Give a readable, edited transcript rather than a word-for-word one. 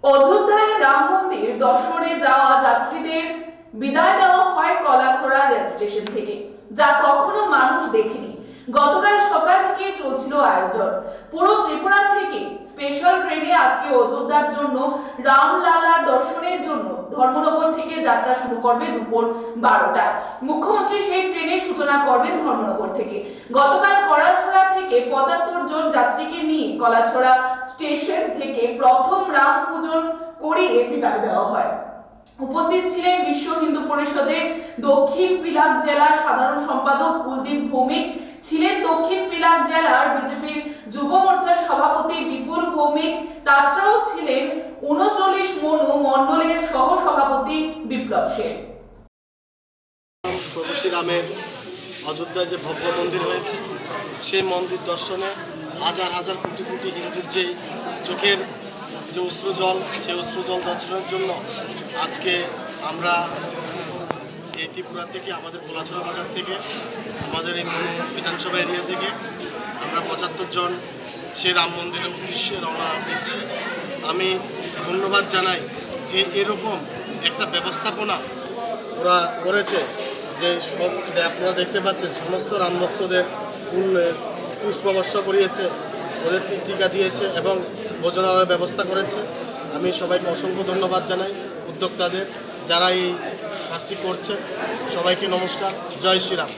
অযোধ্যায় রাম মন্দির দর্শনে যাওয়া যাত্রীদের বিদায় দেওয়া হয় কলাছড়া রেল স্টেশন থেকে, যা কখনো মানুষ দেখেনি। গতকাল সকাল থেকে চলছিল আয়োজন। পুরো ত্রিপুরা থেকে স্পেশাল ট্রেনে আজকে অযোধ্যার জন্য রামলালার দর্শনের জন্য ধর্মনগর থেকে যাত্রা শুরু করবে দুপুর 12টায়। মুখ্যমন্ত্রী সেই ট্রেনের সূচনা করবেন ধর্মনগর থেকে। গতকাল কলাছড়া থেকে 75 জন যাত্রীকে নিয়ে কলাছড়া স্টেশন থেকে প্রথম রাম পূজন করিয়ে বিদায় দেওয়া হয়। উপস্থিত ছিলেন বিশ্ব হিন্দু পরিষদের দক্ষিণ পিলাক জেলার সাধারণ সম্পাদক কুলদীপ ভৌমিক, ছিলেন দক্ষিণ পিলাক জেলার বিজেপির যুব মোর্চার সভাপতি বিপুল ভৌমিক, তাছাড়াও ছিলেন 39 মনু মণ্ডলের সহ সভাপতি বিপ্লব সেন। প্রভু শ্রীরামের অযোধ্যায় যে ভব্য মন্দির হয়েছে, সেই মন্দির দর্শনে হাজার হাজার কোটি কোটি হিন্দুর যে চোখের যে অশ্রুজল, সেই অশ্রুজল দর্শনের জন্য আজকে আমরা এই ত্রিপুরা থেকে, আমাদের কলাছড়া বাজার থেকে, আমাদের এই বিধানসভা এরিয়া থেকে আমরা 75 জন সেই রাম মন্দিরের উদ্দেশ্যে রওনা দিচ্ছি। আমি ধন্যবাদ জানাই যে এরকম একটা ব্যবস্থাপনা ওরা করেছে, যে সব আপনারা দেখতে পাচ্ছেন সমস্ত রাম ভক্তদের পুষ্পবর্ষ করিয়েছে, ওদের টিকা দিয়েছে এবং ভোজনালয়ের ব্যবস্থা করেছে। আমি সবাইকে অসংখ্য ধন্যবাদ জানাই, উদ্যোক্তাদের যারা এই কাজটি করছে। সবাইকে নমস্কার। জয় শ্রীরাম।